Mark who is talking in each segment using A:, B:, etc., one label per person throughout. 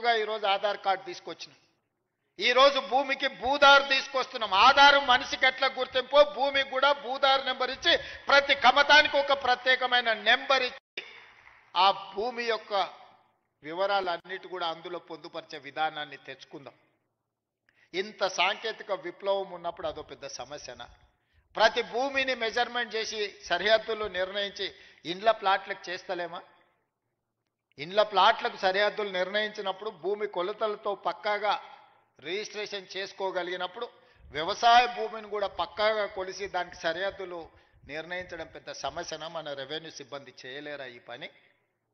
A: గుర్తింపుగా ఈరోజు ఆధార్ కార్డు తీసుకొచ్చినాం. ఈరోజు భూమికి భూదారు తీసుకొస్తున్నాం. ఆధారు మనిషికి ఎట్లా గుర్తింపో భూమికి కూడా భూదారు నెంబర్ ఇచ్చి ప్రతి కమతానికి ఒక ప్రత్యేకమైన నెంబర్ ఇచ్చి ఆ భూమి యొక్క వివరాలన్నిటి కూడా అందులో పొందుపరిచే విధానాన్ని తెచ్చుకుందాం. ఇంత సాంకేతిక విప్లవం ఉన్నప్పుడు అదో పెద్ద సమస్యనా? ప్రతి భూమిని మెజర్మెంట్ చేసి సరిహద్దులు నిర్ణయించి ఇండ్ల ప్లాట్లకు చేస్తలేమా? ఇండ్ల ప్లాట్లకు సరిహద్దులు నిర్ణయించినప్పుడు భూమి కొలతలతో పక్కాగా రిజిస్ట్రేషన్ చేసుకోగలిగినప్పుడు వ్యవసాయ భూమిని కూడా పక్కాగా కొలిసి దానికి సరిహద్దులు నిర్ణయించడం పెద్ద సమస్యనా? మన రెవెన్యూ సిబ్బంది చేయలేరా ఈ పని?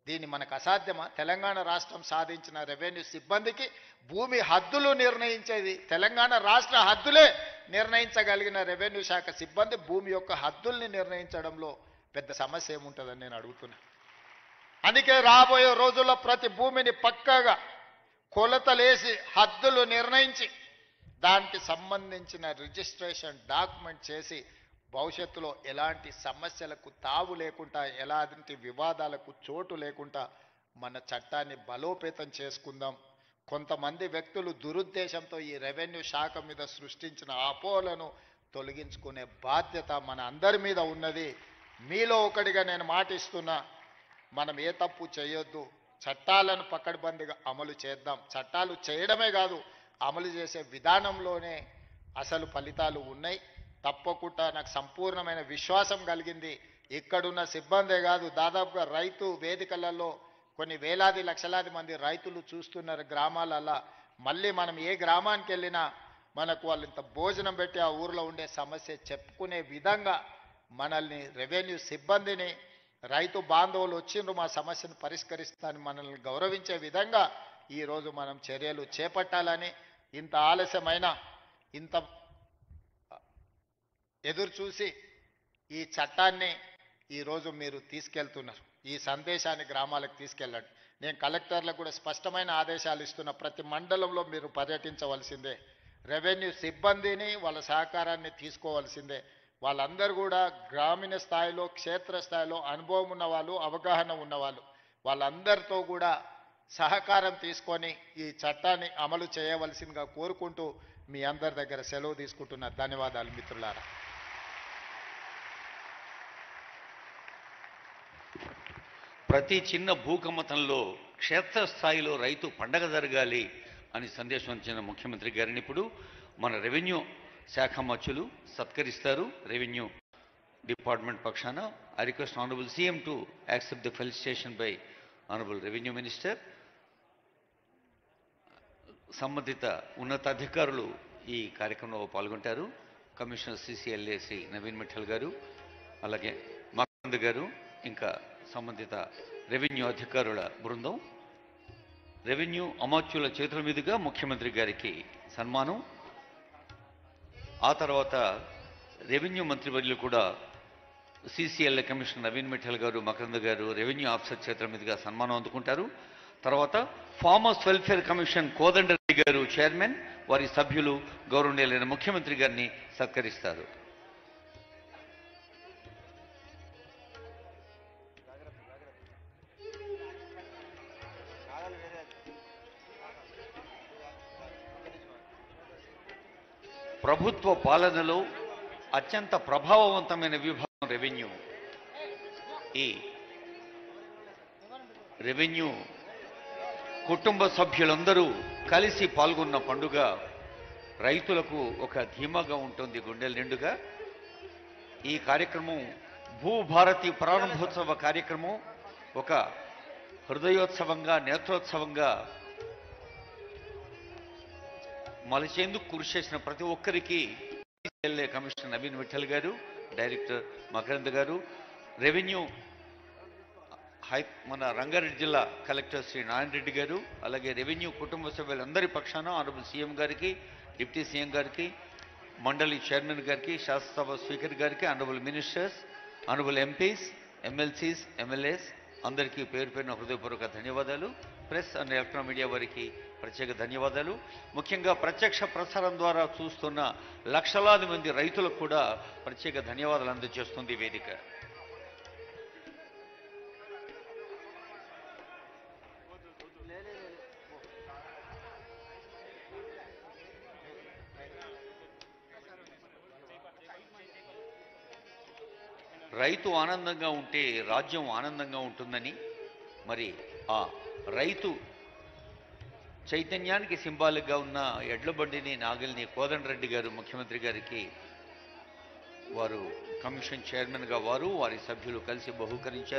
A: దీన్ని మనకు అసాధ్యమా? తెలంగాణ రాష్ట్రం సాధించిన రెవెన్యూ సిబ్బందికి భూమి హద్దులు నిర్ణయించేది తెలంగాణ రాష్ట్ర హద్దులే నిర్ణయించగలిగిన రెవెన్యూ శాఖ సిబ్బంది భూమి యొక్క హద్దుల్ని నిర్ణయించడంలో పెద్ద సమస్య ఏముంటుందని నేను అడుగుతున్నా. అందుకే రాబోయే రోజుల్లో ప్రతి భూమిని పక్కాగా కొలతలేసి హద్దులు నిర్ణయించి దానికి సంబంధించిన రిజిస్ట్రేషన్ డాక్యుమెంట్ చేసి భవిష్యత్తులో ఎలాంటి సమస్యలకు తావు లేకుండా ఎలాంటి వివాదాలకు చోటు లేకుండా మన చట్టాన్ని బలోపేతం చేసుకుందాం. కొంతమంది వ్యక్తులు దురుద్దేశంతో ఈ రెవెన్యూ శాఖ మీద సృష్టించిన అపోహలను తొలగించుకునే బాధ్యత మన అందరి మీద ఉన్నది. మీలో ఒకటిగా నేను మాటిస్తున్నా, మనం ఏ తప్పు చేయొద్దు, చట్టాలను పకడ్బందీగా అమలు చేద్దాం. చట్టాలు చేయడమే కాదు, అమలు చేసే విధానంలోనే అసలు ఫలితాలు ఉన్నాయి. తప్పకుండా నాకు సంపూర్ణమైన విశ్వాసం కలిగింది. ఇక్కడున్న సిబ్బందే కాదు, దాదాపుగా రైతు వేదికలలో కొన్ని వేలాది లక్షలాది మంది రైతులు చూస్తున్నారు గ్రామాలలో. మళ్ళీ మనం ఏ గ్రామానికి వెళ్ళినా మనకు వాళ్ళు ఇంత భోజనం పెట్టి ఆ ఊర్లో ఉండే సమస్య చెప్పుకునే విధంగా మనల్ని రెవెన్యూ సిబ్బందిని రైతు బాంధవులు వచ్చిండ్రు మా సమస్యను పరిష్కరిస్తానని మనల్ని గౌరవించే విధంగా ఈరోజు మనం చర్యలు చేపట్టాలని, ఇంత ఆలస్యమైన ఇంత ఎదురు చూసి ఈ చట్టాన్ని ఈరోజు మీరు తీసుకెళ్తున్నారు. ఈ సందేశాన్ని గ్రామాలకు తీసుకెళ్ళండి. నేను కలెక్టర్లకు కూడా స్పష్టమైన ఆదేశాలు ఇస్తున్నా. ప్రతి మండలంలో మీరు పర్యటించవలసిందే. రెవెన్యూ సిబ్బందిని వాళ్ళ సహకారాన్ని తీసుకోవాల్సిందే. వాళ్ళందరూ కూడా గ్రామీణ స్థాయిలో క్షేత్రస్థాయిలో అనుభవం ఉన్నవాళ్ళు, అవగాహన ఉన్నవాళ్ళు, వాళ్ళందరితో కూడా సహకారం తీసుకొని ఈ చట్టాన్ని అమలు చేయవలసిందిగా కోరుకుంటూ మీ అందరి దగ్గర సెలవు తీసుకుంటున్నా. ధన్యవాదాలు మిత్రులారా.
B: ప్రతి చిన్న భూకమ్మతంలో క్షేత్రస్థాయిలో రైతు పండగ జరగాలి అని సందేశం ఇచ్చిన ముఖ్యమంత్రి గారిని ఇప్పుడు మన రెవెన్యూ శాఖ మంత్రులు సత్కరిస్తారు. రెవెన్యూ డిపార్ట్మెంట్ పక్షాన I request honourable CM to accept the felicitation by honourable revenue minister. సంబంధిత ఉన్నతాధికారులు ఈ కార్యక్రమంలో పాల్గొంటారు. కమిషనర్ CCLA శ్రీ నవీన్ మిఠల్ గారు, అలాగే మకరంద్ గారు, ఇంకా సంబంధిత రెవెన్యూ అధికారుల బృందం. రెవెన్యూ అమాత్యుల చేతుల మీదుగా ముఖ్యమంత్రి గారికి సన్మానం. ఆ తర్వాత రెవెన్యూ మంత్రివర్యులు కూడా CCLA కమిషనర్ నవీన్ మిఠల్ గారు, మకరంద్ గారు రెవెన్యూ ఆఫీసర్ చేతుల మీదుగా సన్మానం అందుకుంటారు. తర్వాత ఫార్మర్స్ వెల్ఫేర్ కమిషన్ కోదండరెడ్డి గారు చైర్మన్, వారి సభ్యులు గౌరవనీయులైన ముఖ్యమంత్రి గారిని సత్కరిస్తారు. ప్రభుత్వ పాలనలో అత్యంత ప్రభావవంతమైన విభాగం రెవెన్యూ. ఈ రెవెన్యూ కుటుంబ సభ్యులందరూ కలిసి పాల్గొన్న పండుగ రైతులకు ఒక ధీమాగా ఉంటుంది, గుండెల నిండుగా. ఈ కార్యక్రమం భూభారతి ప్రారంభోత్సవ కార్యక్రమం ఒక హృదయోత్సవంగా, నేత్రోత్సవంగా మలచేందుకు కృషి చేసిన ప్రతి ఒక్కరికి CCLA కమిషనర్ నవీన్ మిఠల్ గారు, డైరెక్టర్ మకరంద్ గారు, రెవెన్యూ మన రంగారెడ్డి జిల్లా కలెక్టర్ శ్రీ నారాయణ రెడ్డి గారు, అలాగే రెవెన్యూ కుటుంబ సభ్యులందరి పక్షాన ఆనరబుల్ సీఎం గారికి, డిప్యూటీ సీఎం గారికి, మండలి చైర్మన్ గారికి, శాసనసభ స్పీకర్ గారికి, honourable ministers, honourable MPs, MLCs, MLAs అందరికీ పేరు పేరున హృదయపూర్వక ధన్యవాదాలు. ప్రెస్ అండ్ ఎలక్ట్రానిక్ మీడియా వారికి ప్రత్యేక ధన్యవాదాలు. ముఖ్యంగా ప్రత్యక్ష ప్రసారం ద్వారా చూస్తున్న లక్షలాది మంది రైతులకు కూడా ప్రత్యేక ధన్యవాదాలు అందజేస్తుంది వేదిక. రైతు ఆనందంగా ఉంటే రాజ్యం ఆనందంగా ఉంటుందని, మరి ఆ రైతు చైతన్యానికి సింబాలిక్గా ఉన్న ఎడ్ల బండిని నాగల్ని కోదండరెడ్డి గారు ముఖ్యమంత్రి గారికి వారు కమిషన్ చైర్మన్గా వారి సభ్యులు కలిసి బహూకరించారు.